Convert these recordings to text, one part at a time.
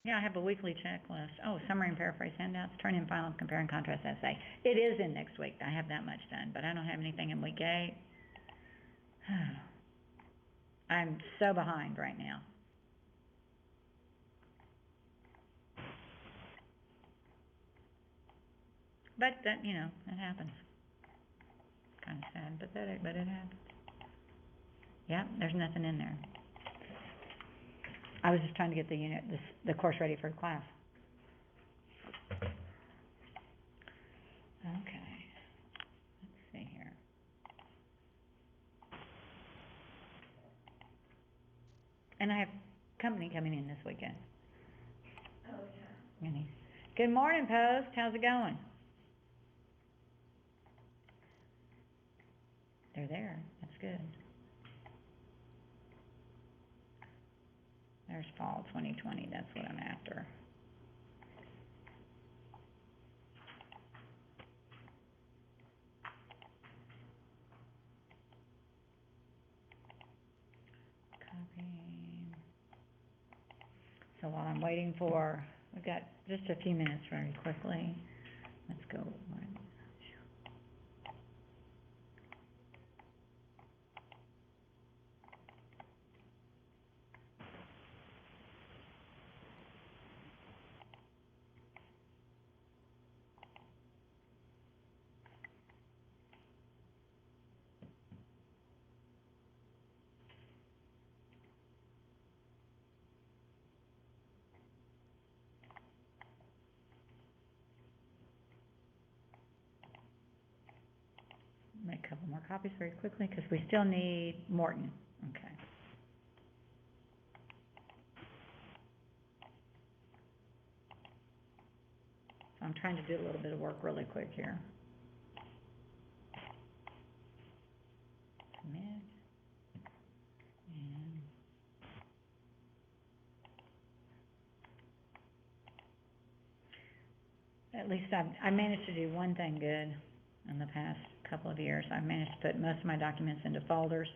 Yeah, I have a weekly checklist. Oh, summary and paraphrase handouts, turn in final compare and contrast essay. It is in next week. I have that much done, but I don't have anything in week 8. I'm so behind right now. But that, that happens. Kind of sad, pathetic, but it happens. Yeah, there's nothing in there. I was just trying to get the course ready for class. Okay. Let's see here. And I have company coming in this weekend. Oh, yeah. Good morning, Post. How's it going? They're there. That's good. There's fall 2020. That's what I'm after. Copy. So while I'm waiting for, we've got just a few minutes very quickly. Let's go. Make a couple more copies very quickly because we still need Morton. Okay. So I'm trying to do a little bit of work really quick here. Submit. And at least I managed to do one thing good in the past couple of years. I managed to put most of my documents into folders,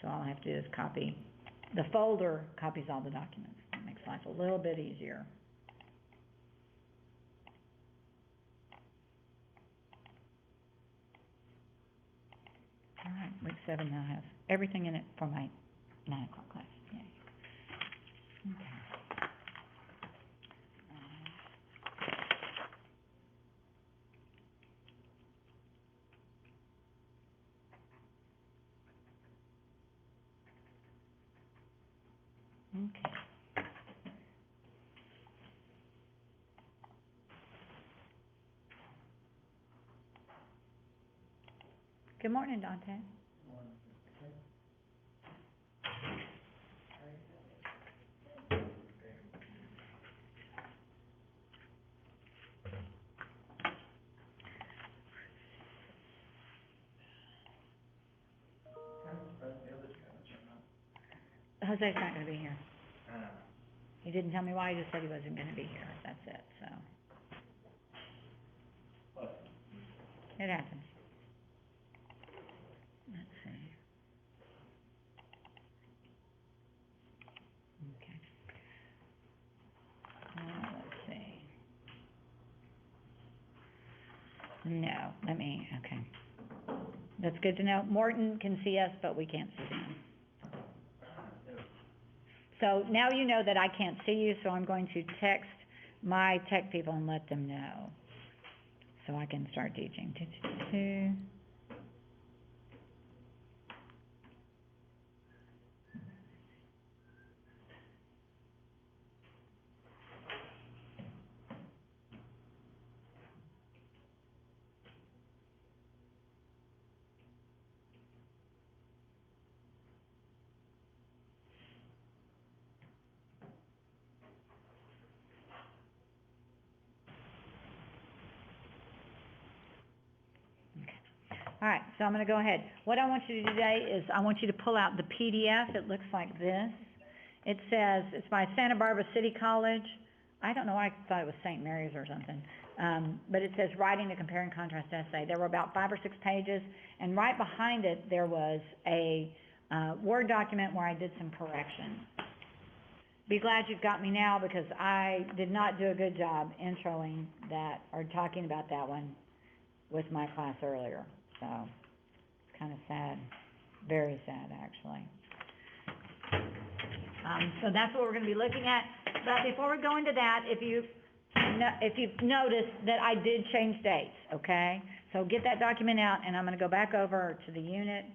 so all I have to do is copy. The folder copies all the documents. It makes life a little bit easier. All right, week 7 now has everything in it for my 9 o'clock class. Yay. Okay. Okay. Good morning, Dante. Jose's not going to be here. He didn't tell me why. He just said he wasn't going to be here. That's it. So it happens. Let's see. Okay. Let's see. No, okay. That's good to know. Morton can see us, but we can't see him. So now you know that I can't see you, so I'm going to text my tech people and let them know so I can start teaching. All right, so I'm going to go ahead. What I want you to do today is I want you to pull out the PDF. It looks like this. It says, it's by Santa Barbara City College. I don't know why I thought it was St. Mary's or something. But it says writing a compare and contrast essay. There were about 5 or 6 pages, and right behind it there was a Word document where I did some corrections. be glad you've got me now, because I did not do a good job introing that, or talking about that one with my class earlier, so it's kind of sad, very sad, actually. So that's what we're gonna be looking at, but before we go into that, if you've noticed that I did change dates, okay? So get that document out, and I'm gonna go back over to the unit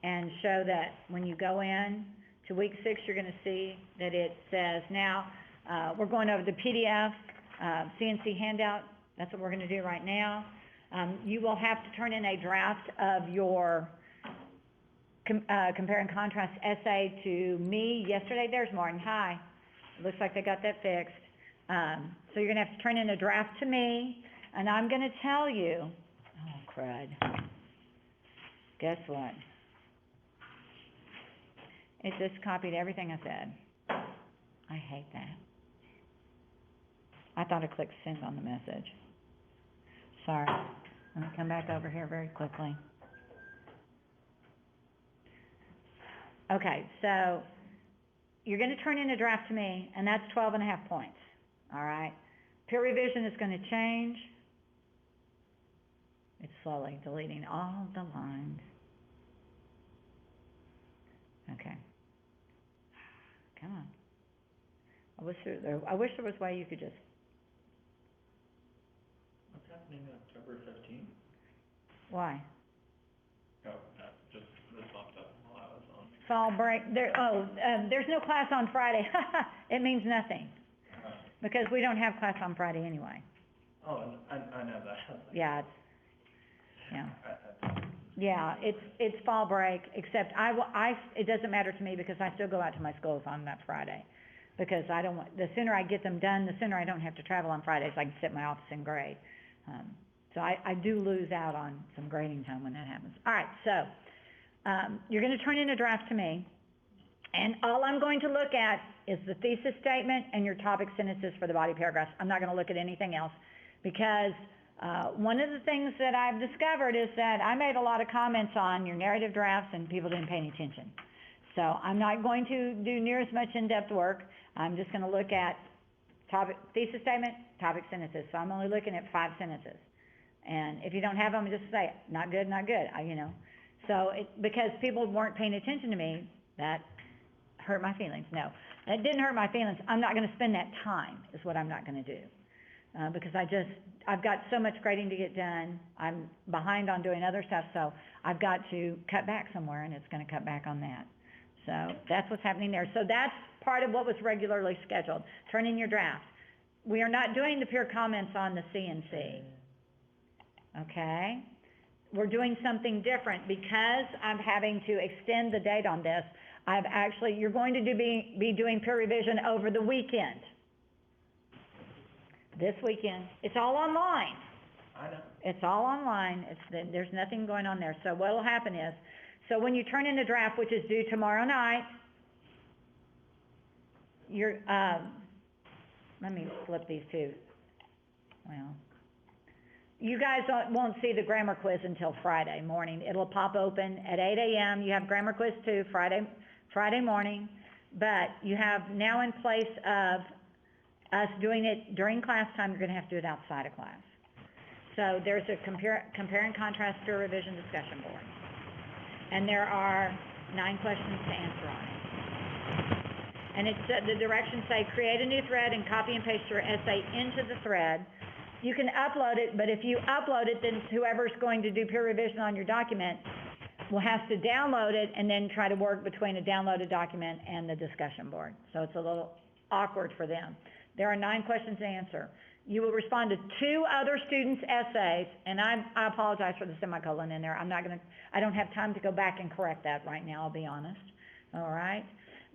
and show that when you go in to week 6, you're gonna see that it says now, we're going over the PDF, CNC handout, that's what we're gonna do right now. You will have to turn in a draft of your compare and contrast essay to me yesterday. There's Martin, hi. Looks like they got that fixed. So you're gonna have to turn in a draft to me, and I'm gonna tell you, oh crud. Guess what? It just copied everything I said. I hate that. I thought I clicked send on the message. Sorry. Let me come back over here very quickly. Okay, so you're gonna turn in a draft to me, and that's 12.5 points, all right? Peer revision is gonna change. It's slowly deleting all the lines. Okay. Come on. I wish there was a way you could just, What's happening October 15th? why? Oh, just, this popped up while I was on. Fall break, there's no class on Friday. It means nothing, because we don't have class on Friday anyway. Oh, I know that. Yeah, yeah. I- Yeah, it's fall break, except it doesn't matter to me, because I still go out to my schools on that Friday. Because the sooner I get them done, the sooner I don't have to travel on Fridays, I can sit in my office and grade. So I do lose out on some grading time when that happens. All right, so, you're gonna turn in a draft to me, and all I'm going to look at is the thesis statement and your topic sentences for the body paragraphs. I'm not gonna look at anything else, because one of the things that I've discovered is that I made a lot of comments on your narrative drafts and people didn't pay any attention. So I'm not going to do near as much in-depth work. I'm just gonna look at thesis statement, topic sentences. So I'm only looking at 5 sentences. And if you don't have them, just say, not good, not good, So because people weren't paying attention to me, that hurt my feelings. No, that didn't hurt my feelings. I'm not gonna spend that time, is what I'm not gonna do. Because I've got so much grading to get done, I'm behind on doing other stuff, so I've got to cut back somewhere, and it's gonna cut back on that. So that's what's happening there. So that's part of what was regularly scheduled. Turn in your draft. We are not doing the peer comments on the CNC, okay? We're doing something different, because I'm having to extend the date on this. You're going to be doing peer revision over the weekend. This weekend. It's all online. I know. It's all online. There's nothing going on there. So what'll happen is, so when you turn in the draft, which is due tomorrow night, let me flip these two. Well, you guys won't see the grammar quiz until Friday morning. It'll pop open at 8 a.m. You have grammar quiz too, Friday morning, but you have now, in place of us doing it during class time, you're gonna have to do it outside of class. So there's a compare and contrast peer revision discussion board. And there are 9 questions to answer on it. And the directions say, create a new thread and copy and paste your essay into the thread. You can upload it, but if you upload it, then whoever's going to do peer revision on your document will have to download it and then try to work between a downloaded document and the discussion board. So it's a little awkward for them. There are 9 questions to answer. You will respond to 2 other students' essays, and I apologize for the semicolon in there. I don't have time to go back and correct that right now, I'll be honest. All right?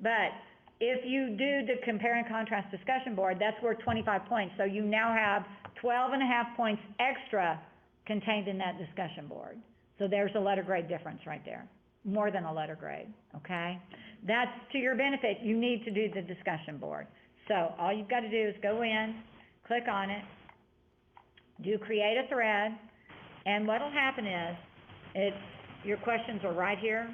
But if you do the compare and contrast discussion board, that's worth 25 points. So you now have 12.5 points extra contained in that discussion board. So there's a letter grade difference right there. More than a letter grade, okay? That's to your benefit. You need to do the discussion board. So all you've got to do is go in, click on it, do create a thread, and what'll happen is, your questions are right here.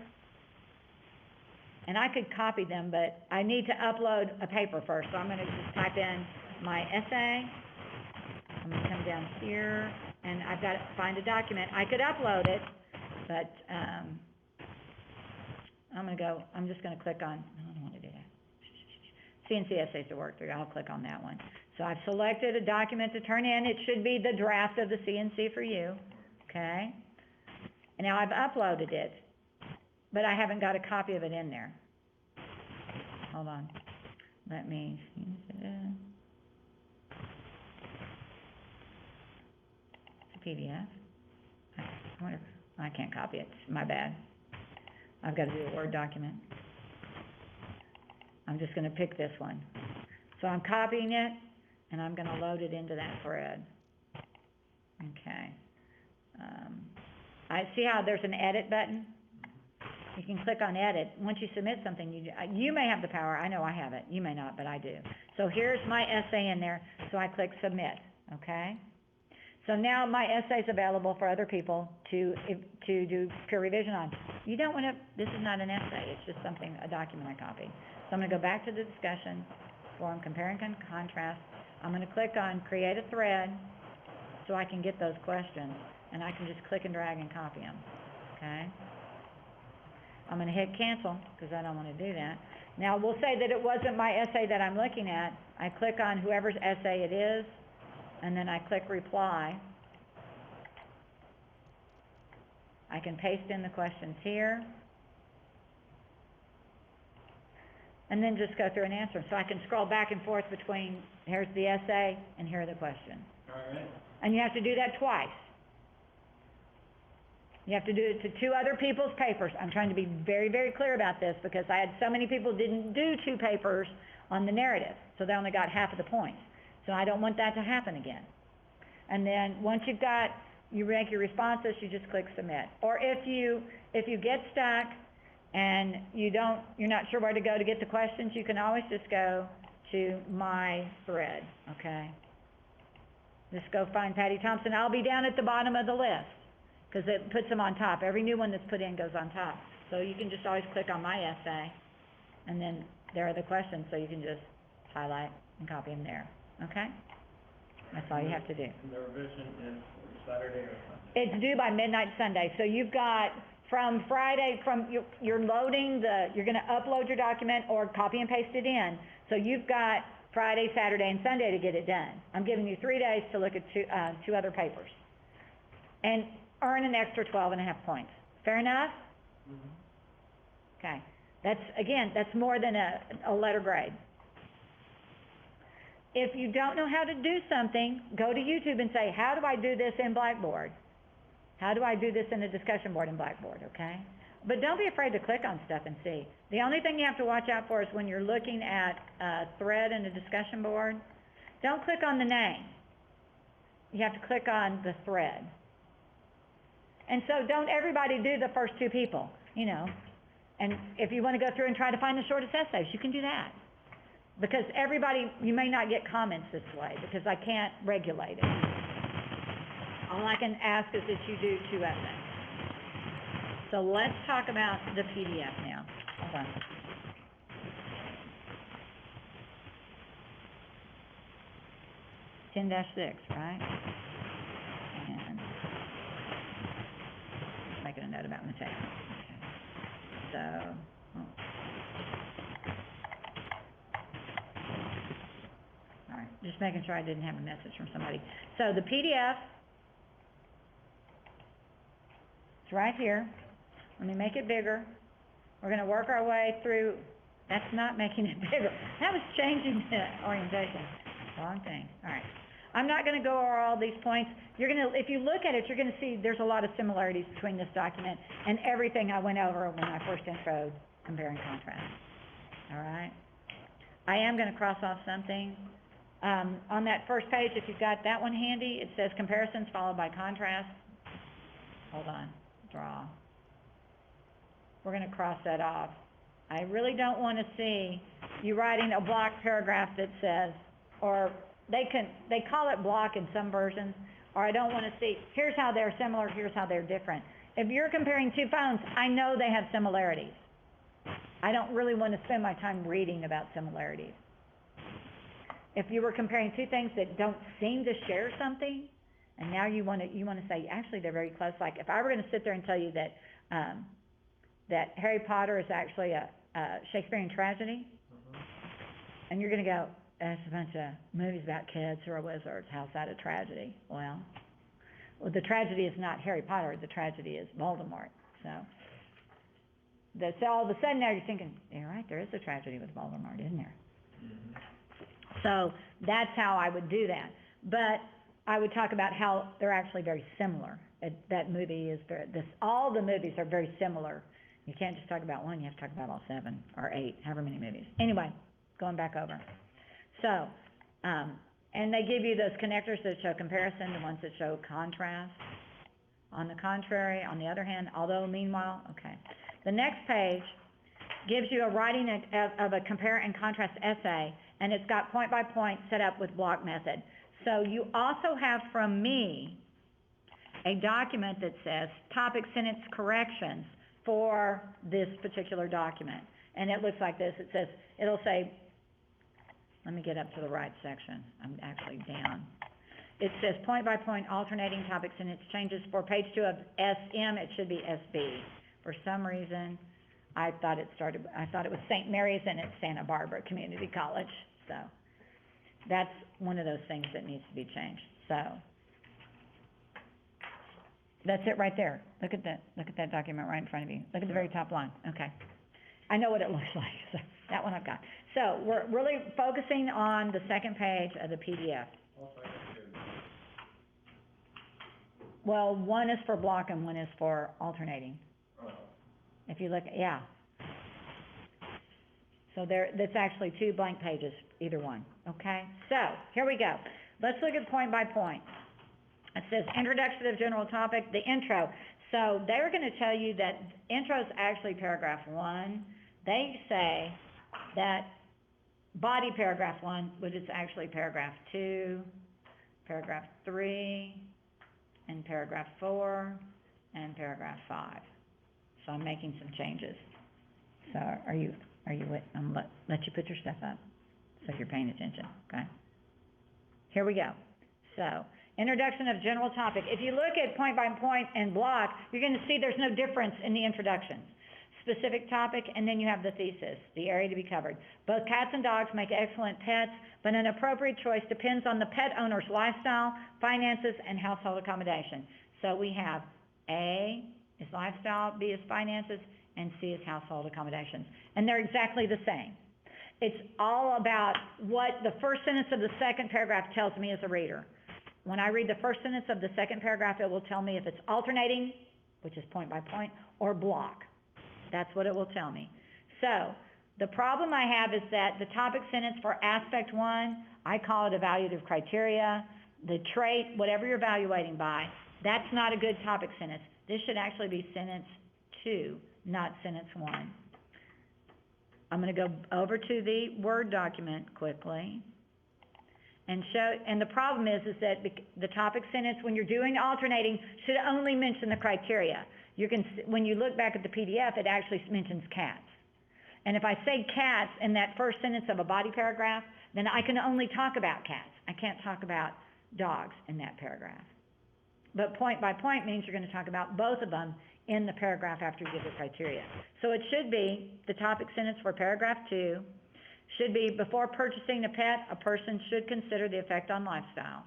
and I could copy them, but I need to upload a paper first, so I'm gonna just type in my essay. I'm gonna come down here, and I've got to find a document. I could upload it, but, I'm just gonna click on, I don't wanna do that. CNC essays to work through, I'll click on that one. So I've selected a document to turn in, it should be the draft of the CNC for you, okay? And now I've uploaded it, but I haven't got a copy of it in there. Hold on, let me, it's a PDF. I wonder, I can't copy it, my bad. I've got to do a Word document. I'm just gonna pick this one. So I'm copying it, and I'm gonna load it into that thread. Okay. I see how there's an edit button? You can click on edit. Once you submit something, you may have the power, I know I have it, you may not, but I do. So here's my essay in there, so I click submit, okay? So now my essay's available for other people to do peer revision on. You don't wanna, this is not an essay, it's just something, a document I copied. So I'm gonna go back to the discussion forum, compare and contrast. I'm gonna click on create a thread, so I can get those questions, and I can just click and drag and copy them, okay? I'm gonna hit cancel, because I don't wanna do that. Now, we'll say that it wasn't my essay that I'm looking at. I click on whoever's essay it is, and then I click reply. I can paste in the questions here, and then just go through and answer. So I can scroll back and forth between, here's the essay, and here are the questions. All right. And you have to do that twice. You have to do it to 2 other people's papers. I'm trying to be very, very clear about this, because I had so many people didn't do 2 papers on the narrative, so they only got half of the points. So I don't want that to happen again. And then, once you've got, you make your responses, you just click submit. Or if you get stuck and you're not sure where to go to get the questions, you can always just go to my thread, okay? Just go find Patty Thompson. I'll be down at the bottom of the list, because it puts them on top. Every new one that's put in goes on top. So you can just always click on my essay, and then there are the questions, so you can just highlight and copy them there, okay? That's all you have to do. And the revision is Saturday or Sunday? It's due by midnight Sunday, so you've got from Friday, you're loading you're gonna upload your document or copy and paste it in. So you've got Friday, Saturday, and Sunday to get it done. I'm giving you 3 days to look at 2 other papers. And earn an extra 12.5 points. Fair enough? Mm-hmm. Okay. That's more than a letter grade. If you don't know how to do something, go to YouTube and say, how do I do this in Blackboard? How do I do this in a discussion board in Blackboard, okay? But don't be afraid to click on stuff and see. The only thing you have to watch out for is when you're looking at a thread in a discussion board, don't click on the name. You have to click on the thread. And so don't everybody do the first 2 people, you know. And if you want to go through and try to find the shortest essays, you can do that. Because everybody, you may not get comments this way, because I can't regulate it. All I can ask is that you do 2 essays. So let's talk about the PDF now. Hold on. (10-6), right? And making a note about Mateo. Okay. So, all right, just making sure I didn't have a message from somebody. So the PDF, it's right here. Let me make it bigger. We're gonna work our way through, that's not making it bigger. That was changing the orientation. Wrong thing. All right. I'm not gonna go over all these points. If you look at it, you're gonna see there's a lot of similarities between this document and everything I went over when I first introed compare and contrast. All right? I am gonna cross off something. On that first page, if you've got that one handy, it says comparisons followed by contrast. Hold on. Draw. We're gonna cross that off. I really don't wanna see you writing a block paragraph that says, or they call it block in some versions, or I don't wanna see, here's how they're similar, here's how they're different. If you're comparing 2 phones, I know they have similarities. I don't really wanna spend my time reading about similarities. If you were comparing two things that don't seem to share something, and now you wanna say, actually, they're very close, like, if I were gonna sit there and tell you that, that Harry Potter is actually a Shakespearean tragedy, and you're gonna go, that's a bunch of movies about kids who are wizards, how's that a tragedy? Well, the tragedy is not Harry Potter, the tragedy is Voldemort, so. So all of a sudden now you're thinking, you're right, there is a tragedy with Voldemort, isn't there? So that's how I would do that. But I would talk about how they're actually very similar. That movie is all the movies are very similar. You can't just talk about one, you have to talk about all 7 or 8, however many movies. Anyway, going back over. So, and they give you those connectors that show comparison, the ones that show contrast. On the contrary, on the other hand, although, meanwhile, okay. The next page gives you a writing of a compare and contrast essay, and it's got point by point set up with block method. So you also have from me a document that says topic sentence corrections for this particular document. And it looks like this. It says, it'll say, let me get up to the right section. I'm actually down. It says point by point alternating topic sentence changes. For page 2 of SM, it should be SB. For some reason, I thought it was St. Mary's and it's Santa Barbara Community College. So that's one of those things that needs to be changed. So that's it right there. Look at that document right in front of you. Look at the very top line. Okay. I know what it looks like, so that one I've got. So we're really focusing on the second page of the PDF. Well, one is for block and one is for alternating. If you look, yeah. So that's actually 2 blank pages, either one, okay? So, here we go. Let's look at point by point. It says introduction of general topic, the intro. So, they're gonna tell you that intro is actually paragraph 1. They say that body paragraph 1, but it's actually paragraph 2, paragraph 3, and paragraph 4, and paragraph 5. So I'm making some changes. So are you let you put your stuff up so you're paying attention, okay? Here we go. So, introduction of general topic. If you look at point by point and block, you're gonna see there's no difference in the introductions. Specific topic, and then you have the thesis, the area to be covered. Both cats and dogs make excellent pets, but an appropriate choice depends on the pet owner's lifestyle, finances, and household accommodation. So we have A is lifestyle, B is finances, and C is household accommodations. And they're exactly the same. It's all about what the first sentence of the second paragraph tells me as a reader. When I read the first sentence of the second paragraph, it will tell me if it's alternating, which is point by point, or block. That's what it will tell me. So, the problem I have is that the topic sentence for aspect 1, I call it evaluative criteria. The trait, whatever you're evaluating by, that's not a good topic sentence. This should actually be sentence 2, not sentence 1. I'm going to go over to the Word document quickly and the problem is that the topic sentence, when you're doing alternating, should only mention the criteria. When you look back at the PDF, it actually mentions cats. And if I say cats in that first sentence of a body paragraph, then I can only talk about cats. I can't talk about dogs in that paragraph. But point by point means you're going to talk about both of them in the paragraph after you give the criteria. So it should be, the topic sentence for paragraph 2 should be, before purchasing a pet, a person should consider the effect on lifestyle.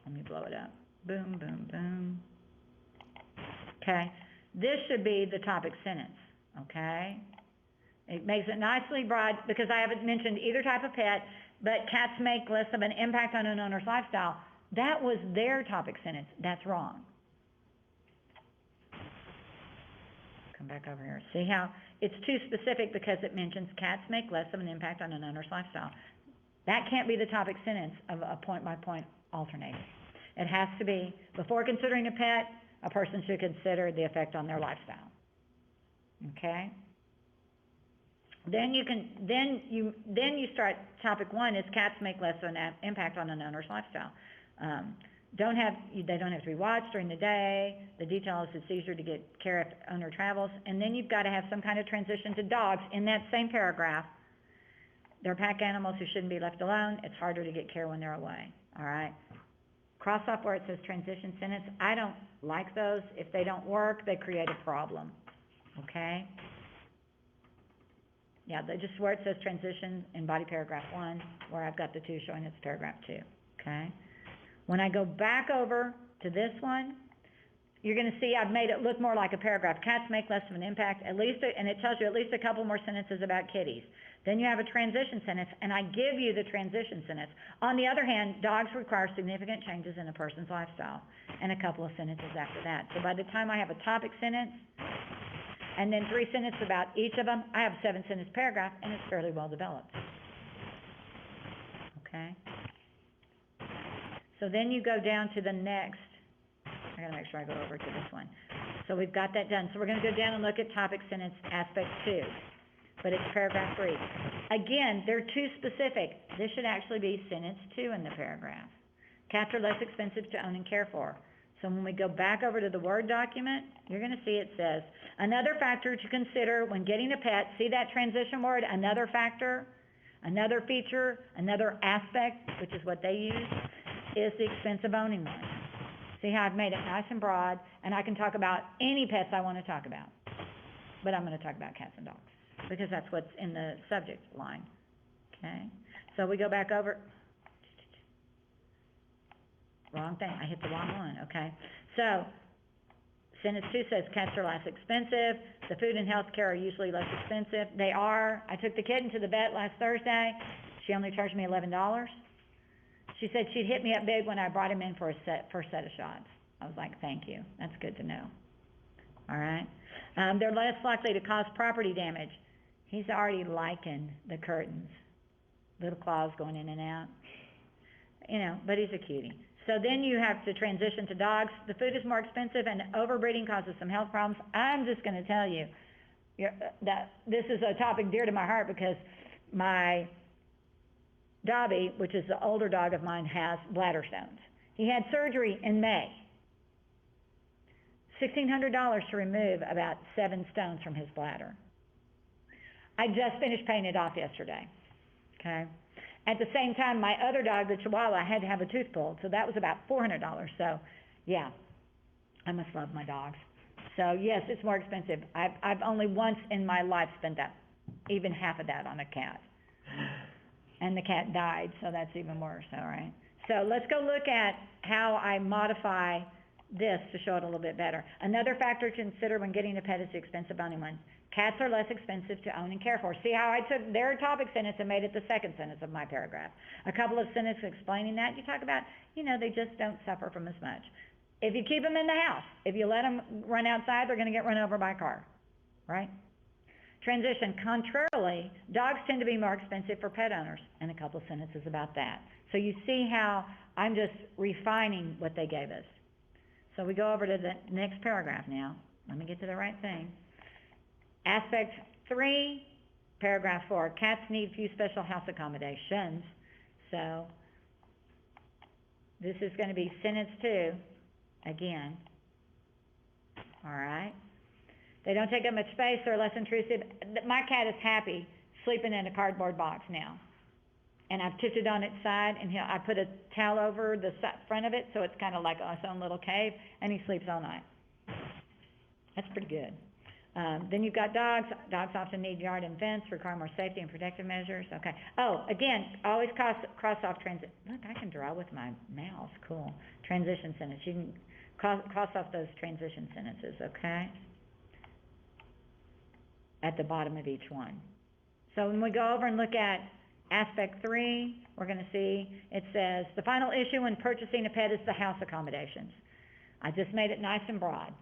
Let me blow it up. Boom, boom, boom. Okay. This should be the topic sentence, okay? It makes it nicely broad, because I haven't mentioned either type of pet, but cats make less of an impact on an owner's lifestyle. That was their topic sentence. That's wrong. Come back over here. See how it's too specific because it mentions cats make less of an impact on an owner's lifestyle. That can't be the topic sentence of a point-by-point alternating. It has to be, before considering a pet, a person should consider the effect on their lifestyle. Okay? Then you start, topic 1 is cats make less of an impact on an owner's lifestyle. they don't have to be watched during the day. The detail is it's easier to get care if owner travels. And then you've got to have some kind of transition to dogs in that same paragraph. They're pack animals who shouldn't be left alone. It's harder to get care when they're away, all right? Cross off where it says transition sentence. I don't like those. If they don't work, they create a problem, okay? Yeah, just where it says transition in body paragraph 1, where I've got the 2 showing it's paragraph 2, okay? When I go back over to this one, you're gonna see I've made it look more like a paragraph. Cats make less of an impact, and it tells you at least a couple more sentences about kitties. Then you have a transition sentence, and I give you the transition sentence. On the other hand, dogs require significant changes in a person's lifestyle, and a couple of sentences after that. So by the time I have a topic sentence, and then 3 sentences about each of them, I have a 7-sentence paragraph, and it's fairly well developed. Okay? So then you go down to the next, I gotta make sure I go over to this one. So we've got that done. So we're gonna go down and look at topic sentence aspect 2, but it's paragraph 3. Again, they're too specific. This should actually be sentence 2 in the paragraph. Cats are less expensive to own and care for. So when we go back over to the Word document, you're gonna see it says, another factor to consider when getting a pet, see that transition word, another factor, another feature, another aspect, which is what they use, is the expense of owning one. See how I've made it nice and broad, and I can talk about any pets I want to talk about. But I'm going to talk about cats and dogs, because that's what's in the subject line. Okay? So we go back over. Wrong thing. I hit the wrong one. Okay? So, sentence 2 says cats are less expensive. The food and health care are usually less expensive. They are. I took the kitten to the vet last Thursday. She only charged me $11. She said she'd hit me up big when I brought him in for a first set of shots. I was like, thank you. That's good to know. All right? They're less likely to cause property damage. He's already likened the curtains. Little claws going in and out. You know, but he's a cutie. So then you have to transition to dogs. The food is more expensive and overbreeding causes some health problems. I'm just going to tell you that this is a topic dear to my heart because my Dobby, which is the older dog of mine, has bladder stones. He had surgery in May. $1,600 to remove about 7 stones from his bladder. I just finished paying it off yesterday. Okay? At the same time, my other dog, the Chihuahua, had to have a tooth pulled, so that was about $400. So, yeah, I must love my dogs. So, yes, it's more expensive. I've only once in my life spent that, even half of that on a cat. And the cat died, so that's even worse, all right? So let's go look at how I modify this to show it a little bit better. Another factor to consider when getting a pet is the expense of owning one. Cats are less expensive to own and care for. See how I took their topic sentence and made it the second sentence of my paragraph. A couple of sentences explaining that. You talk about, they just don't suffer from as much. If you keep them in the house, if you let them run outside, they're going to get run over by a car, right? Transition. Contrarily, dogs tend to be more expensive for pet owners, and a couple of sentences about that. So you see how I'm just refining what they gave us. So we go over to the next paragraph now. Let me get to the right thing. Aspect 3, paragraph 4. Cats need few special house accommodations. So this is going to be sentence 2 again. All right. They don't take up much space, they're less intrusive. My cat is happy sleeping in a cardboard box now. And I've tipped it on its side, and I put a towel over the front of it, so it's kind of like its own little cave, and he sleeps all night. That's pretty good. Then you've got dogs. Dogs often need yard and fence, require more safety and protective measures. Okay. Oh, again, always cross off transit. Look, I can draw with my mouse. Cool. Transition sentence. You can cross off those transition sentences, okay? At the bottom of each one. So when we go over and look at aspect 3, we're going to see it says, the final issue when purchasing a pet is the house accommodations. I just made it nice and broad.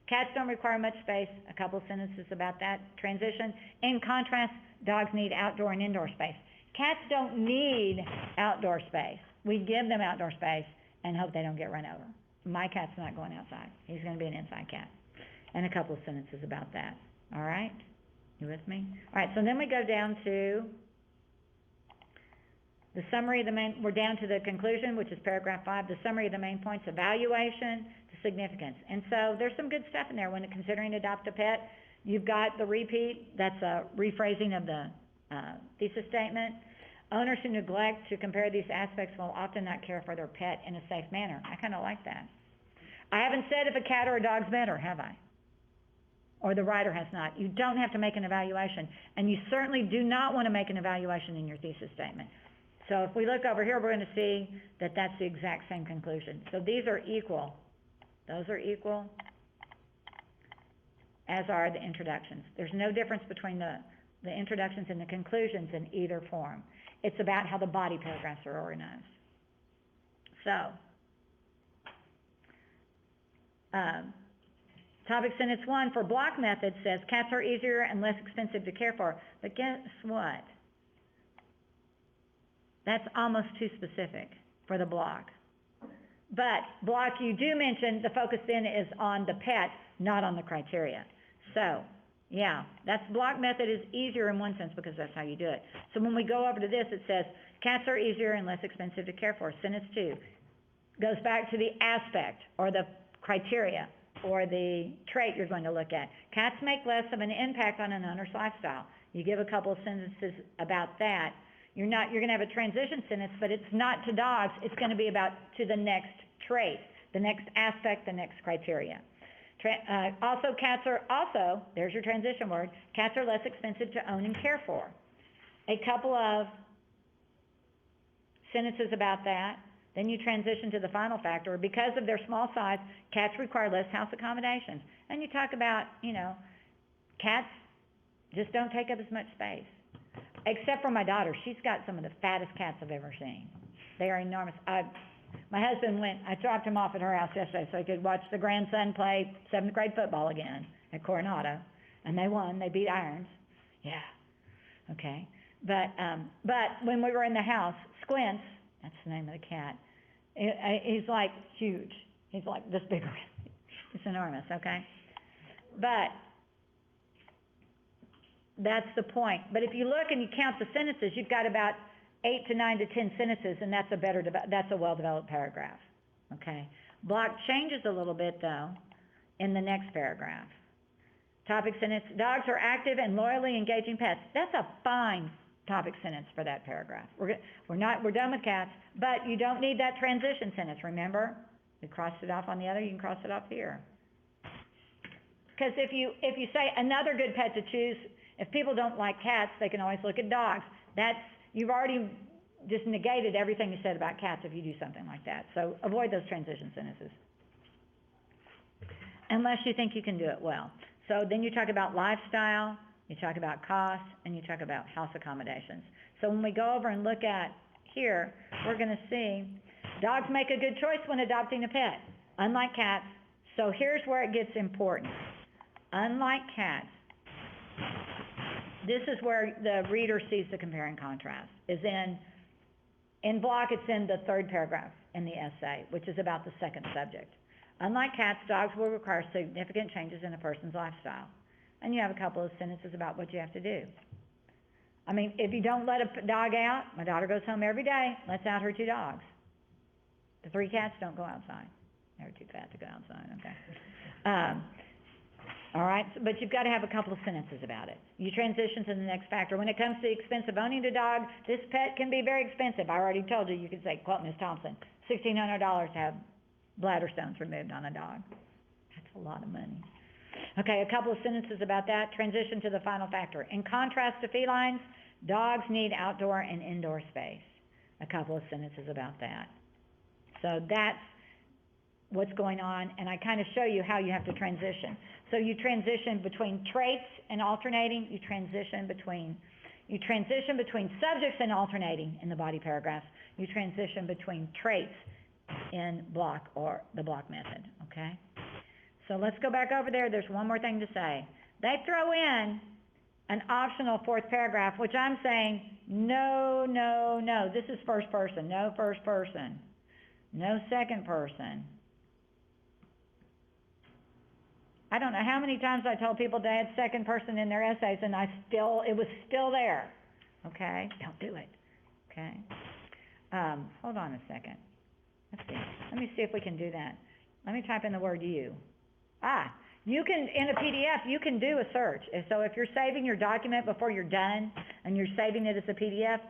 Cats don't require much space. A couple of sentences about that. Transition. In contrast, dogs need outdoor and indoor space. Cats don't need outdoor space. We give them outdoor space and hope they don't get run over. My cat's not going outside. He's going to be an inside cat. And a couple of sentences about that. All right? You with me? All right, so then we go down to The summary of the main, we're down to the conclusion, which is paragraph 5, the summary of the main points, evaluation to significance. And so there's some good stuff in there when considering adopt a pet. You've got the repeat, that's a rephrasing of the thesis statement. Owners who neglect to compare these aspects will often not care for their pet in a safe manner. I kind of like that. I haven't said if a cat or a dog's better, have I? Or the writer has not. You don't have to make an evaluation. And you certainly do not want to make an evaluation in your thesis statement. So if we look over here, we're going to see that that's the exact same conclusion. So these are equal. Those are equal, as are the introductions. There's no difference between the introductions and the conclusions in either form. It's about how the body paragraphs are organized. So, topic sentence 1 for block method says cats are easier and less expensive to care for. But guess what? That's almost too specific for the block. But block, you do mention the focus then is on the pet, not on the criteria. So, yeah, that's block method is easier in one sense because that's how you do it. So when we go over to this, it says cats are easier and less expensive to care for. Sentence 2 goes back to the aspect or the criteria or the trait you're going to look at. Cats make less of an impact on an owner's lifestyle. You give a couple of sentences about that. You're going to have a transition sentence, but it's not to dogs. It's going to be about to the next trait, the next aspect, the next criteria. Cats are there's your transition word, cats are less expensive to own and care for. A couple of sentences about that. Then you transition to the final factor. Because of their small size, cats require less house accommodations. And you talk about, cats just don't take up as much space. Except for my daughter. She's got some of the fattest cats I've ever seen. They are enormous. My husband I dropped him off at her house yesterday so he could watch the grandson play 7th grade football again at Coronado. And they won. They beat Irons. Yeah. Okay. But when we were in the house, Squints, that's the name of the cat, he's like huge. He's like this big. It's enormous, okay? But that's the point. But if you look and you count the sentences, you've got about 8 to 9 to 10 sentences, and that's a well-developed paragraph, okay? Block changes a little bit, though, in the next paragraph. Topic sentence, dogs are active and loyally engaging pets. That's a fine topic sentence for that paragraph. We're done with cats, but you don't need that transition sentence, remember? We crossed it off on the other, you can cross it off here. Because if you say another good pet to choose, if people don't like cats, they can always look at dogs. You've already just negated everything you said about cats if you do something like that. So avoid those transition sentences. Unless you think you can do it well. So then you talk about lifestyle, you talk about cost, and you talk about house accommodations. So when we go over and look at here, we're going to see dogs make a good choice when adopting a pet, unlike cats. So here's where it gets important. Unlike cats, this is where the reader sees the compare and contrast. In block, it's in the 3rd paragraph in the essay, which is about the 2nd subject. Unlike cats, dogs will require significant changes in a person's lifestyle. And you have a couple of sentences about what you have to do. I mean, if you don't let a dog out, my daughter goes home every day, lets out her 2 dogs. The 3 cats don't go outside. They're too fat to go outside, okay? All right, but you've got to have a couple of sentences about it. You transition to the next factor. When it comes to the expense of owning a dog, this pet can be very expensive. I already told you, you could say, quote Ms. Thompson, $1,600 to have bladder stones removed on a dog. That's a lot of money. Okay, a couple of sentences about that. Transition to the final factor. In contrast to felines, dogs need outdoor and indoor space. A couple of sentences about that. So that's what's going on, and I kind of show you how you have to transition. So you transition between traits and alternating. You transition between subjects and alternating in the body paragraphs. You transition between traits in block or the block method, okay? So let's go back over there. There's one more thing to say. They throw in an optional 4th paragraph, which I'm saying, no, no, no. This is first person. No first person. No second person. I don't know how many times I told people to add second person in their essays, and it was still there. Okay? Don't do it. Okay? hold on a second. Let's see, let me see if we can do that. Let me type in the word you. You can, in a PDF, you can do a search. And so if you're saving your document before you're done, and you're saving it as a PDF,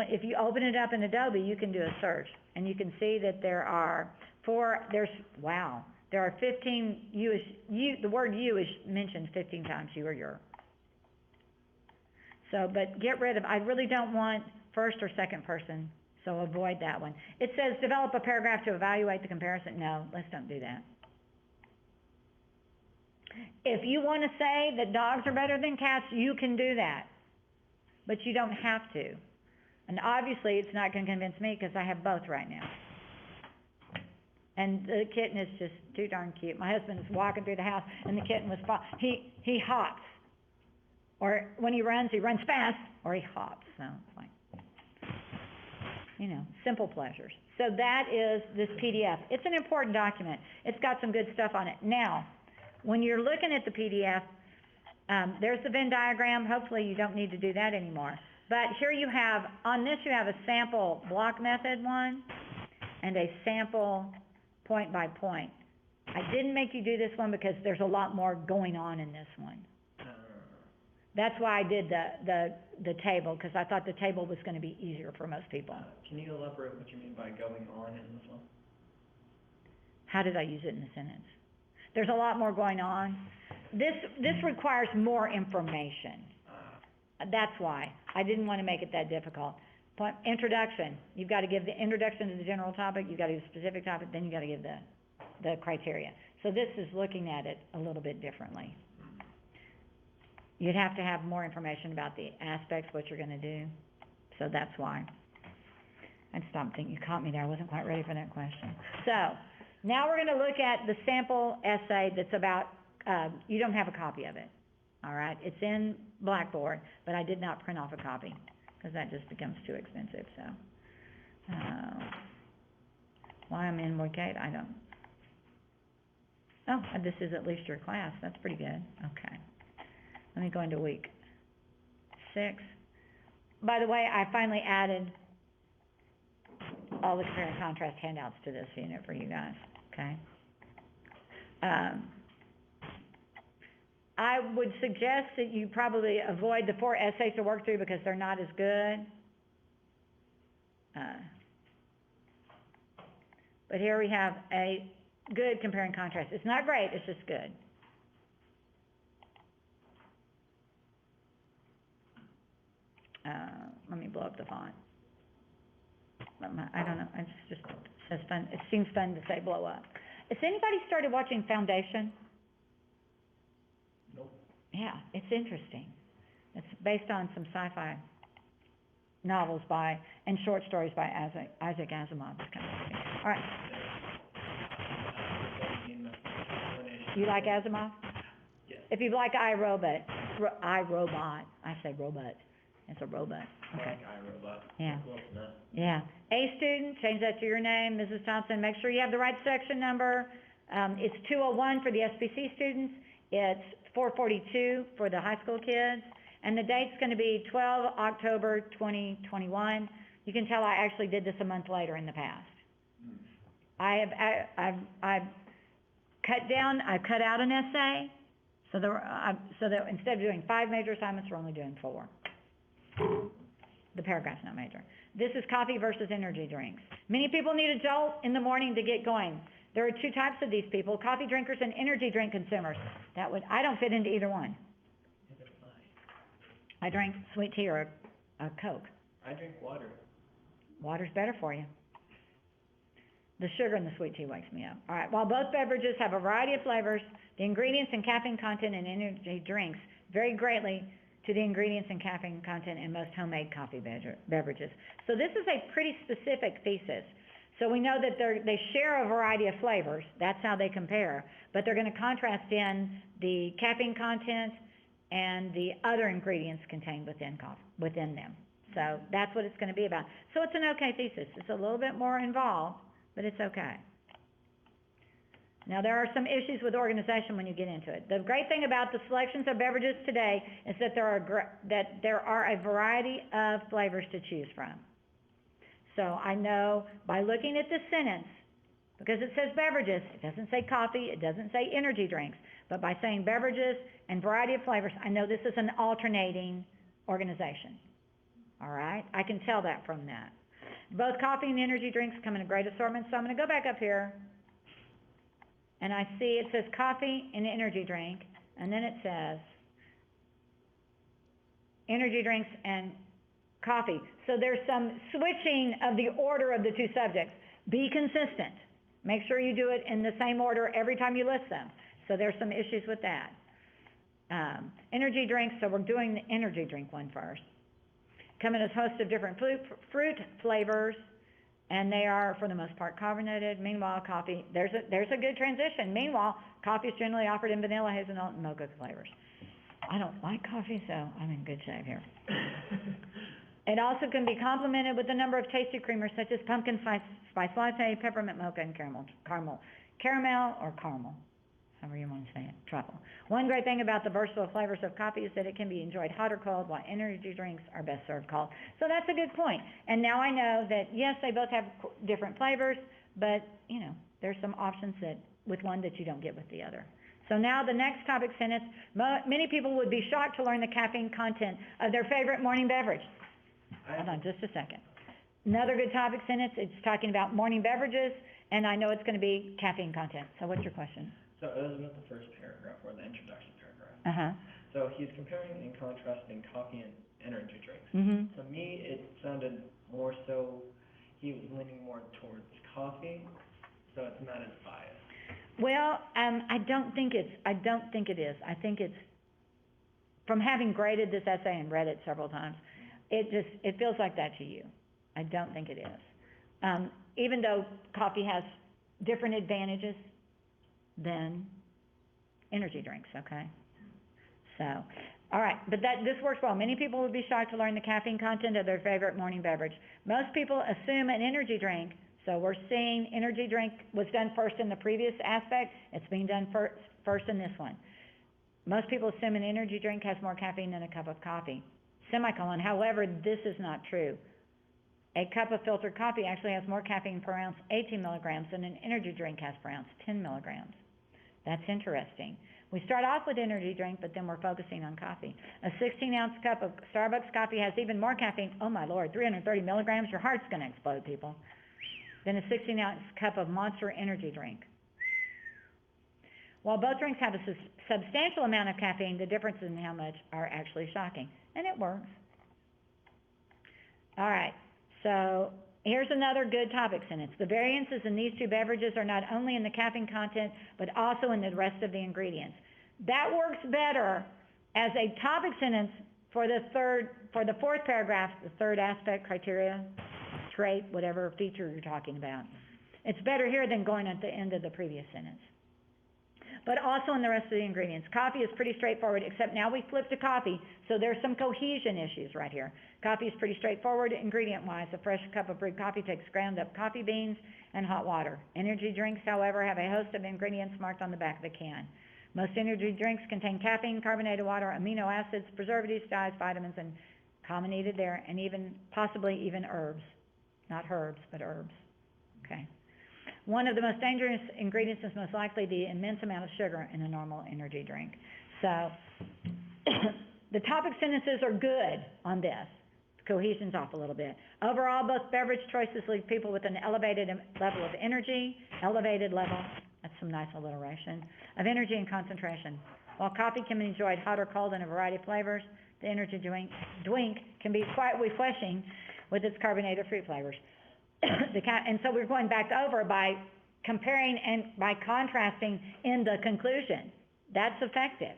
if you open it up in Adobe, you can do a search. And you can see that there are there are 15, the word you is mentioned 15 times, you or your. So, but get rid of, I really don't want first or second person, so avoid that one. It says develop a paragraph to evaluate the comparison. No, let's don't do that. If you want to say that dogs are better than cats, you can do that. But you don't have to. And obviously, it's not going to convince me because I have both right now. And the kitten is just too darn cute. My husband is walking through the house and the kitten was, he hops. Or when he runs fast, or he hops. So it's like, simple pleasures. So that is this PDF. It's an important document. It's got some good stuff on it. Now, when you're looking at the PDF, there's the Venn diagram. Hopefully you don't need to do that anymore. But here you have, on this you have a sample block method one and a sample point by point. I didn't make you do this one because there's a lot more going on in this one. That's why I did the table, because I thought the table was going to be easier for most people. Can you elaborate what you mean by going on in this one? How did I use it in the sentence? There's a lot more going on. This requires more information. That's why. I didn't want to make it that difficult. Introduction. You've got to give the introduction to the general topic, you've got to give a specific topic, then you've got to give the criteria. So this is looking at it a little bit differently. You'd have to have more information about the aspects, what you're going to do. So that's why. I'd stop thinking. You caught me there. I wasn't quite ready for that question. So now we're going to look at the sample essay that's about, you don't have a copy of it. All right? It's in Blackboard, but I did not print off a copy because that just becomes too expensive. So why I'm in Woodgate, I don't. Oh, this is at least your class. That's pretty good. Okay. Let me go into week 6. By the way, I finally added all the compare and contrast handouts to this unit for you guys, okay? I would suggest that you probably avoid the 4 essays to work through because they're not as good. But here we have a good compare and contrast. It's not great, it's just good. Let me blow up the font. I don't know, it just says fun. It seems fun to say blow up. Has anybody started watching Foundation? Nope. Yeah, it's interesting. It's based on some sci-fi novels and short stories by Isaac Asimov. It's kind of interesting. All right. You like Asimov? Yes. If you like iRobot, I say robot. It's a robot. Okay. Like iRobot. Yeah. Close enough. Yeah. A student, change that to your name, Mrs. Thompson. Make sure you have the right section number. It's 201 for the SBC students. It's 442 for the high school kids. And the date's going to be 12 October 2021. You can tell I actually did this a month later in the past. I've cut out an essay, so that instead of doing 5 major assignments, we're only doing 4. The paragraph's not major. This is coffee versus energy drinks. Many people need a jolt in the morning to get going. There are 2 types of these people, coffee drinkers and energy drink consumers. I don't fit into either one. I drink sweet tea or a Coke. I drink water. Water's better for you. The sugar in the sweet tea wakes me up. All right, while both beverages have a variety of flavors, the ingredients and caffeine content in energy drinks vary greatly to the ingredients and caffeine content in most homemade coffee beverages. So this is a pretty specific thesis. So we know that they share a variety of flavors. That's how they compare. But they're going to contrast in the caffeine content and the other ingredients contained within them. So that's what it's going to be about. So it's an okay thesis. It's a little bit more involved, but it's okay. Now, there are some issues with organization when you get into it. The great thing about the selections of beverages today is that there are a variety of flavors to choose from. So I know by looking at this sentence, because it says beverages, it doesn't say coffee, it doesn't say energy drinks, but by saying beverages and variety of flavors, I know this is an alternating organization. All right? I can tell that from that. Both coffee and energy drinks come in a great assortment, so I'm gonna go back up here, and I see it says coffee and energy drink, and then it says energy drinks and coffee. So there's some switching of the order of the two subjects. Be consistent. Make sure you do it in the same order every time you list them. So there's some issues with that. Energy drinks, so we're doing the energy drink one first. Come in a host of different fruit flavors, and they are, for the most part, carbonated. Meanwhile, coffee, there's a good transition. Meanwhile, coffee is generally offered in vanilla, hazelnut, and mocha flavors. I don't like coffee, so I'm in good shape here. It also can be complemented with a number of tasty creamers such as pumpkin spice latte, peppermint mocha, and caramel, however you want to say it, truffle. One great thing about the versatile flavors of coffee is that it can be enjoyed hot or cold, while energy drinks are best served cold. So that's a good point. And now I know that, yes, they both have different flavors, but, you know, there's some options that, with one that you don't get with the other. So now the next topic sentence, many people would be shocked to learn the caffeine content of their favorite morning beverage. Hold on just a second. Another good topic sentence, it's talking about morning beverages, and I know it's going to be caffeine content. So what's your question? So it was about the first paragraph, or the introduction paragraph. Uh-huh. So he's comparing and contrasting coffee and energy drinks. Mm-hmm. To me, it sounded more so, he was leaning more towards coffee, so it's not as biased. Well, I don't think it is. I think it's, from having graded this essay and read it several times, it feels like that to you. I don't think it is. Even though coffee has different advantages than energy drinks, okay? So, all right, but this works well. Many people would be shocked to learn the caffeine content of their favorite morning beverage. Most people assume an energy drink, so we're seeing energy drink was done first in the previous aspect. It's being done first in this one. Most people assume an energy drink has more caffeine than a cup of coffee. Semicolon, however, this is not true. A cup of filtered coffee actually has more caffeine per ounce, 18 milligrams, than an energy drink has per ounce, 10 milligrams. That's interesting. We start off with energy drink, but then we're focusing on coffee. A 16-ounce cup of Starbucks coffee has even more caffeine, oh my Lord, 330 milligrams, your heart's going to explode, people, than a 16-ounce cup of Monster energy drink. While both drinks have a substantial amount of caffeine, the differences in how much are actually shocking. And it works. All right, so here's another good topic sentence. The variances in these two beverages are not only in the caffeine content, but also in the rest of the ingredients. That works better as a topic sentence for the fourth paragraph, the third aspect, criteria, trait, whatever feature you're talking about. It's better here than going at the end of the previous sentence. But also in the rest of the ingredients. Coffee is pretty straightforward, except now we flip to coffee, so there's some cohesion issues right here. Coffee is pretty straightforward ingredient-wise. A fresh cup of brewed coffee takes ground up coffee beans and hot water. Energy drinks, however, have a host of ingredients marked on the back of the can. Most energy drinks contain caffeine, carbonated water, amino acids, preservatives, dyes, vitamins, and comminuted there, and possibly even herbs. Not herbs, but herbs. Okay. One of the most dangerous ingredients is most likely the immense amount of sugar in a normal energy drink. So the topic sentences are good on this. The cohesion's off a little bit. Overall, both beverage choices leave people with an elevated level of energy, that's some nice alliteration, of energy and concentration. While coffee can be enjoyed hot or cold in a variety of flavors, the energy drink can be quite refreshing with its carbonated fruit flavors. And so we're going back over by comparing and by contrasting in the conclusion. That's effective.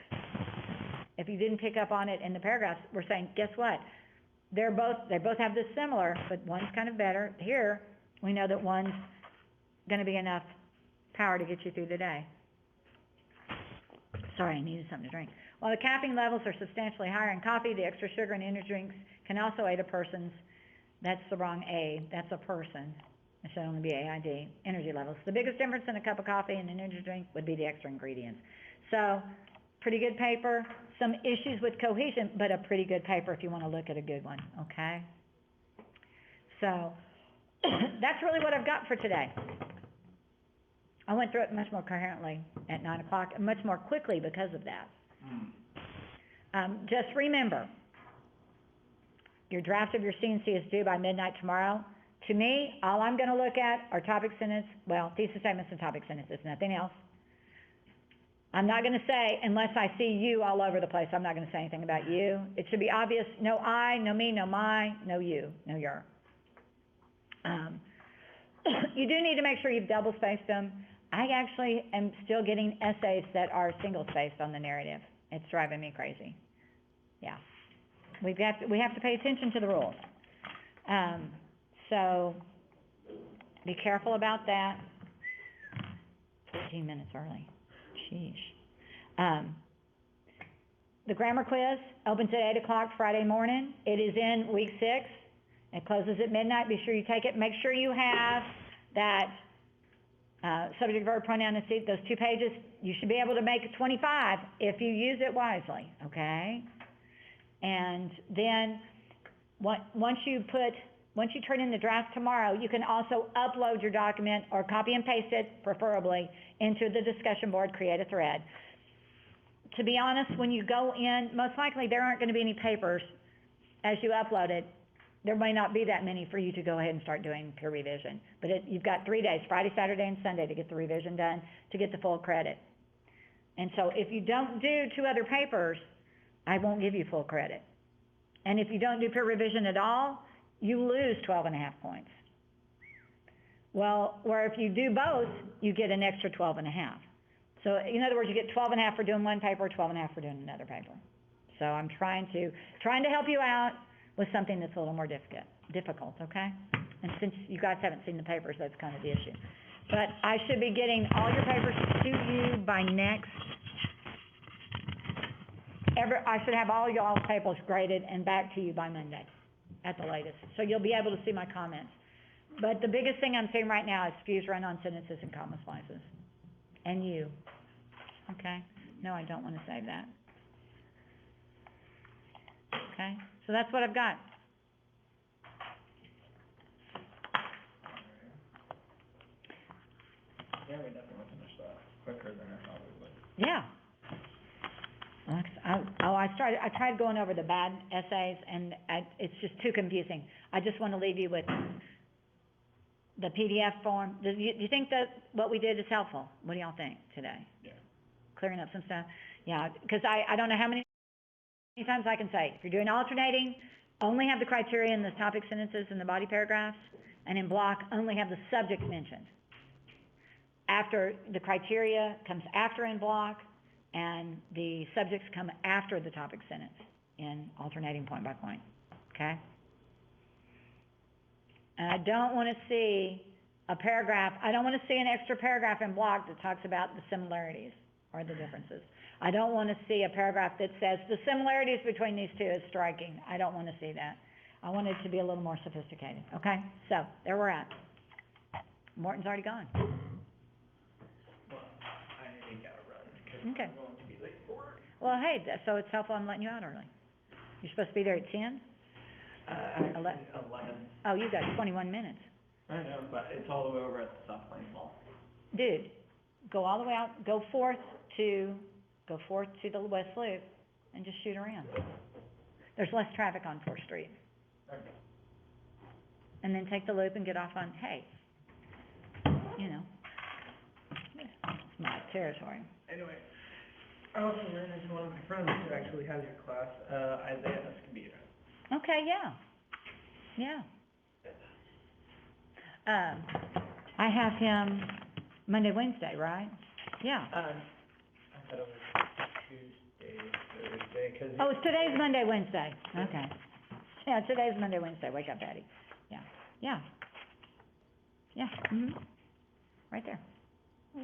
If you didn't pick up on it in the paragraphs, we're saying, guess what? They both have this similar, but one's kind of better. Here, we know that one's going to be enough power to get you through the day. Sorry, I needed something to drink. While the caffeine levels are substantially higher in coffee, the extra sugar in energy drinks can also aid a person's, that's the wrong A, that's a person. It should only be AID, energy levels. The biggest difference in a cup of coffee and an energy drink would be the extra ingredients. So, pretty good paper, some issues with cohesion, but a pretty good paper if you want to look at a good one, okay? So, That's really what I've got for today. I went through it much more coherently at 9 o'clock, and much more quickly because of that. Just remember, your draft of your CNC is due by midnight tomorrow. To me, all I'm gonna look at are topic sentence, well, thesis statements and topic sentences, nothing else. I'm not gonna say, unless I see you all over the place, I'm not gonna say anything about you. It should be obvious, no I, no me, no my, no you, no your. You do need to make sure you've double spaced them. I actually am still getting essays that are single spaced on the narrative. It's driving me crazy. Yeah. We have to pay attention to the rules. So be careful about that. 14 minutes early. Sheesh. The grammar quiz opens at 8 o'clock Friday morning. It is in week 6. It closes at midnight. Be sure you take it. Make sure you have that subject, verb, pronoun, and seat, those 2 pages. You should be able to make 25 if you use it wisely, okay? And then once you turn in the draft tomorrow, you can also upload your document or copy and paste it, preferably, into the discussion board, create a thread. To be honest, when you go in, most likely there aren't going to be any papers as you upload it. There may not be that many for you to go ahead and start doing peer revision. But you've got 3 days, Friday, Saturday, and Sunday, to get the revision done, to get the full credit. And so if you don't do 2 other papers, I won't give you full credit. And if you don't do peer revision at all, you lose 12.5 points. Well, where if you do both, you get an extra 12.5. So in other words, you get 12.5 for doing one paper, 12.5 for doing another paper. So I'm trying to help you out with something that's a little more difficult, okay? And since you guys haven't seen the papers, that's kind of the issue. But I should be getting all your papers to you by I should have all y'all's papers graded and back to you by Monday at the latest. So you'll be able to see my comments. But the biggest thing I'm seeing right now is fuse run-on sentences and comma splices. And you. Okay? No, I don't want to save that. Okay? So that's what I've got. Yeah, we definitely finished that quicker than I thought we would. Yeah. I tried going over the bad essays, and it's just too confusing. I just want to leave you with the PDF form. Do you think that what we did is helpful? What do y'all think today? Yeah. Clearing up some stuff? Yeah, because I don't know how many times I can say, if you're doing alternating, only have the criteria in the topic sentences and the body paragraphs, and in block, only have the subject mentioned. After the criteria comes after in block, and the subjects come after the topic sentence in alternating point by point, okay? And I don't want to see a paragraph, I don't want to see an extra paragraph in block that talks about the similarities or the differences. I don't want to see a paragraph that says the similarities between these two is striking. I don't want to see that. I want it to be a little more sophisticated, okay? So, there we're at. Morton's already gone. Well, I gotta run because Okay. I'm going to be late for work. Well, hey, so it's helpful I'm letting you out early. You're supposed to be there at 10? Actually, 11. 11. Oh, you got 21 minutes. I know, but it's all the way over at the South Plains Mall. Dude, go all the way out, go forth to the West Loop and just shoot around. There's less traffic on 4th Street. Okay. And then take the loop and get off on, hey, you know, it's my territory. Anyway, I also ran into one of my friends who actually has your class, Isaiah Escobedo. Okay, yeah. Yeah. I have him Monday, Wednesday, right? Yeah. I thought it was Tuesday, Thursday, 'cause... Oh, it's today's Monday, Wednesday. Okay. Yeah, today's Monday, Wednesday. Wake up, Daddy. Yeah. Yeah. Yeah. Mhm. Right there.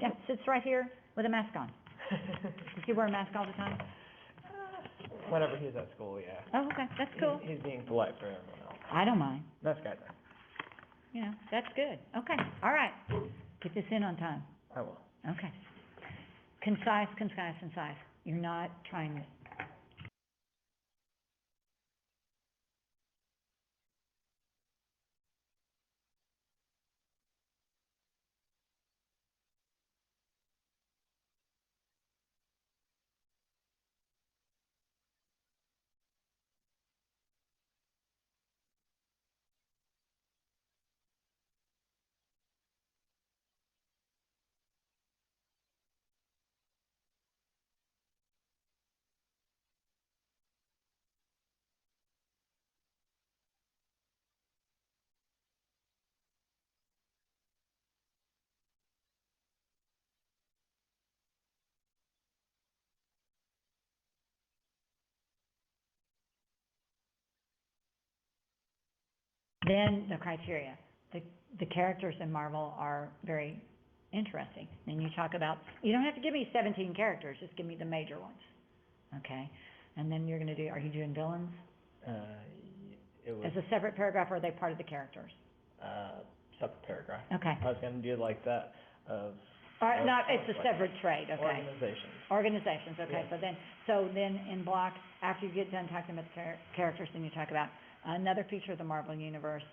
Yeah, sits right here with a mask on. Does he wear a mask all the time? Whenever he's at school, yeah. Oh, okay. That's cool. He's being polite for everyone else. I don't mind. Nice guy there. You know, that's good. Okay. All right. Get this in on time. I will. Okay. Concise, concise, concise. You're not trying to Then the criteria. The characters in Marvel are very interesting. Then you talk about, you don't have to give me 17 characters, just give me the major ones, okay? And then you're gonna do, are you doing villains It was, as a separate paragraph, or are they part of the characters? separate paragraph. Okay. I was gonna do like that of. All right, of no, it's a like separate trait, okay? Organizations. Organizations, okay, Yeah. so then in block, after you get done talking about the characters, then you talk about another feature of the Marvel Universe,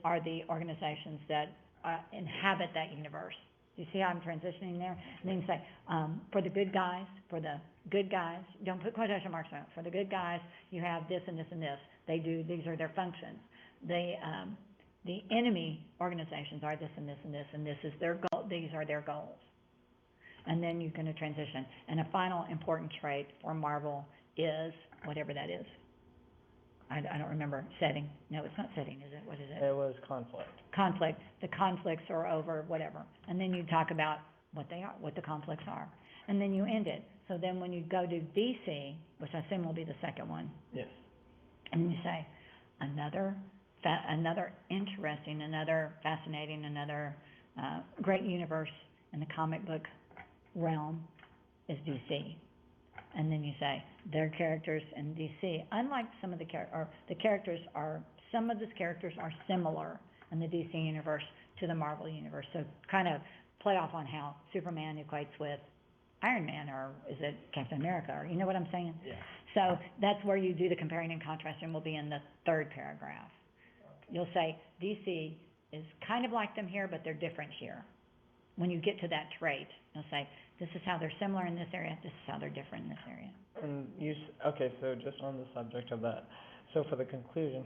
are the organizations that, inhabit that universe. Do you see how I'm transitioning there? And then you say, for the good guys, don't put quotation marks on it, for the good guys, you have this and this and this. These are their functions. The enemy organizations are this and this and this, and this is their goal, these are their goals. And then you're gonna transition. And a final important trait for Marvel is, whatever that is. I don't remember, setting. No, it's not setting, is it? What is it? It was conflict. Conflict. The conflicts are over, whatever. And then you talk about what they are, what the conflicts are. And then you end it. So then when you go to DC, which I assume will be the second one, Yes. and you say, another interesting, another fascinating, another great universe in the comic book realm is DC. And then you say, their characters in DC, unlike some of the characters are similar in the DC universe to the Marvel universe. So kind of play off on how Superman equates with Iron Man, or is it Captain America, or you know what I'm saying? Yeah. So that's where you do the comparing and contrasting, will be in the third paragraph. You'll say, DC is kind of like them here, but they're different here. When you get to that trait, you'll say, this is how they're similar in this area, this is how they're different in this area. And okay, so just on the subject of that, so for the conclusion,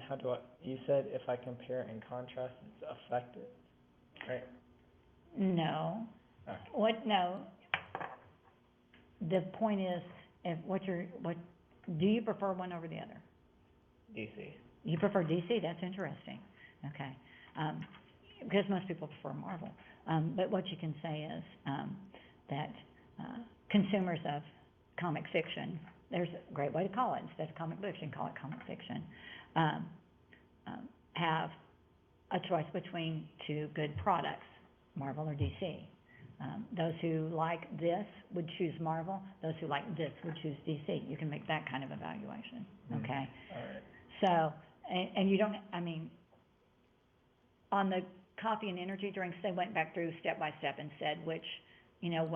you said if I compare and contrast, it's effective, right? No. Okay. No. The point is, do you prefer one over the other? DC. You prefer DC? That's interesting. Okay. Because most people prefer Marvel. But what you can say is that consumers of comic fiction, there's a great way to call it, instead of comic fiction, call it comic fiction, have a choice between two good products, Marvel or DC. Those who like this would choose Marvel, those who like this would choose DC. You can make that kind of evaluation, okay? All right. So, and you don't, on the coffee and energy drinks, they went back through step by step and said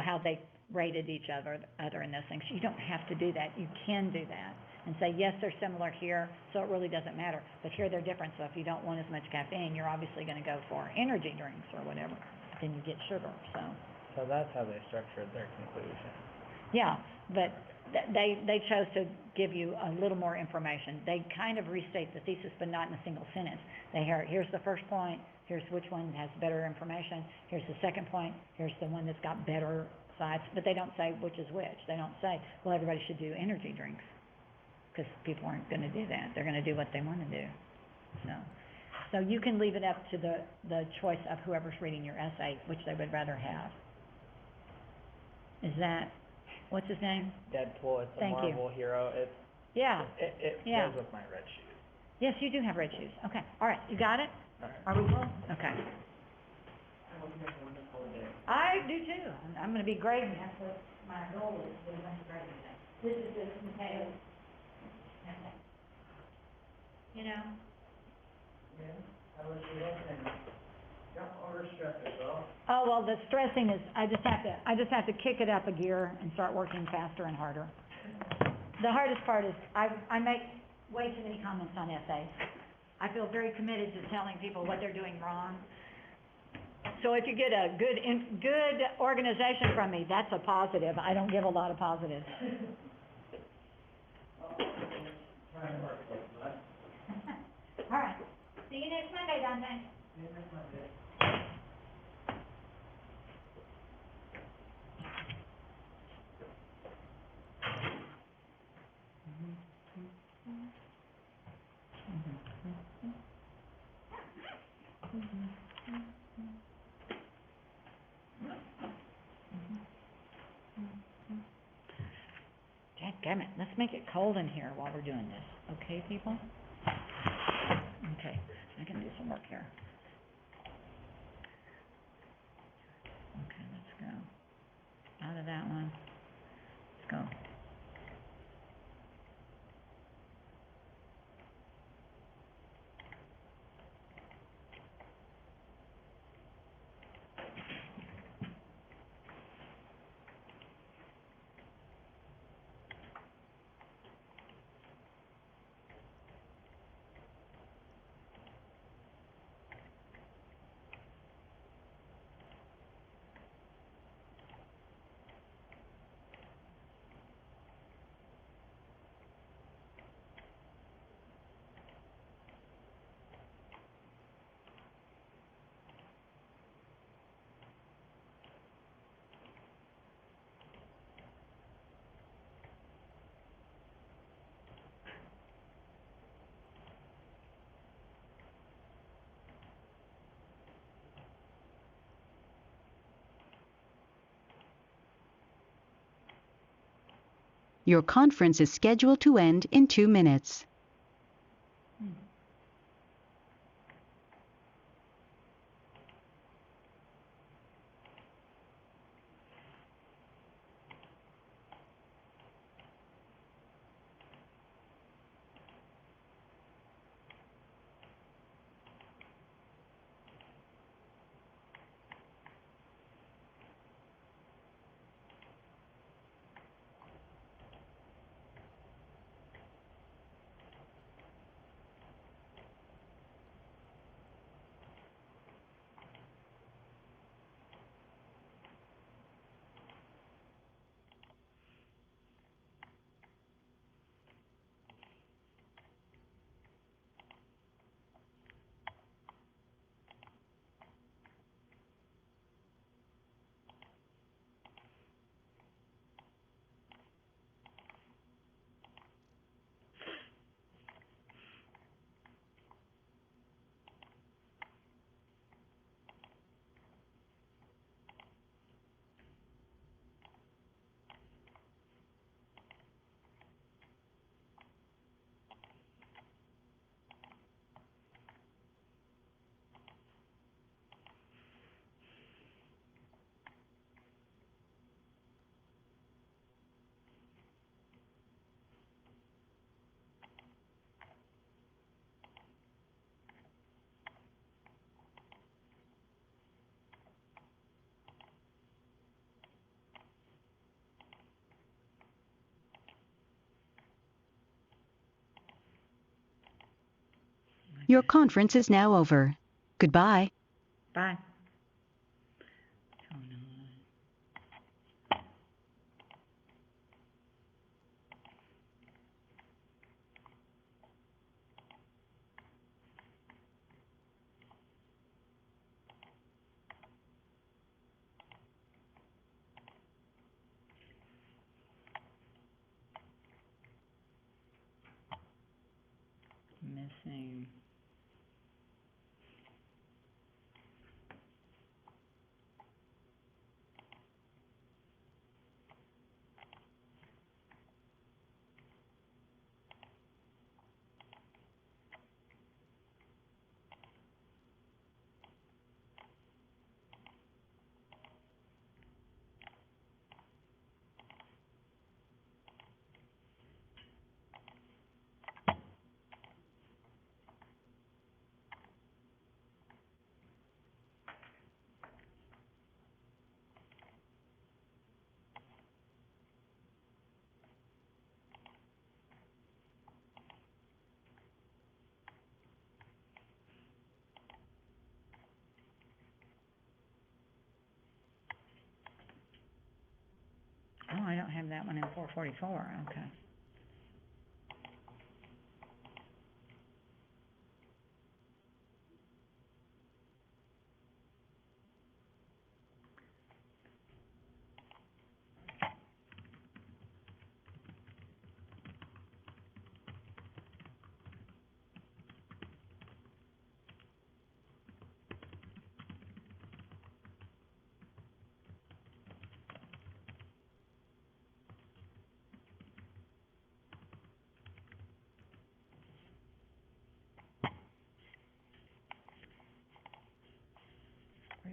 how they rated each other in those things. You don't have to do that. You can do that and say, yes, they're similar here, so it really doesn't matter, but here they're different, so if you don't want as much caffeine, you're obviously gonna go for energy drinks or whatever, but then you get sugar, so. So that's how they structured their conclusion. Yeah, but they chose to give you a little more information. They kind of restate the thesis, but not in a single sentence. Here's the first point, here's which one has better information, here's the second point, here's the one that's got better sides, but they don't say which is which. They don't say, well, everybody should do energy drinks, because people aren't gonna do that. They're gonna do what they wanna do. So you can leave it up to the choice of whoever's reading your essay, which they would rather have. Is that, what's his name? Deadpool, it's a Thank you. Marvel hero, Yeah, it Yeah. goes with my red shoes. yes, you do have red shoes. Okay, all right, you got it? All right. Are we full? Okay. I hope you have a wonderful day. I do too. I'm gonna be grading, that's what my goal is, to do a bunch of grading today. This is just potatoes. Okay. You know? Yeah, I was don't overstress yourself. Oh, well, the stressing is, I just have to kick it up a gear and start working faster and harder. The hardest part is, I make way too many comments on essays. I feel very committed to telling people what they're doing wrong. So if you get a good organization from me, that's a positive. I don't give a lot of positives. Trying to work with that. All right. See you next Monday, Dante. See you next Monday. Dadgummit, let's make it cold in here while we're doing this. Okay, people? Okay. do some work here. Okay, let's go out of that one. Let's go. Your conference is scheduled to end in 2 minutes. Your conference is now over. Goodbye. Bye. Missing. Oh, I don't have that one in 444, okay.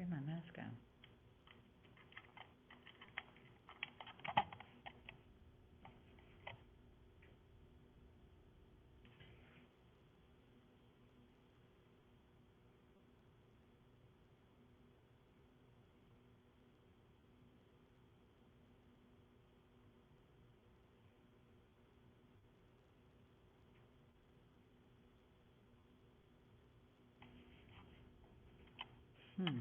Where'd my mouse go? Hmm.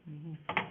Mhm.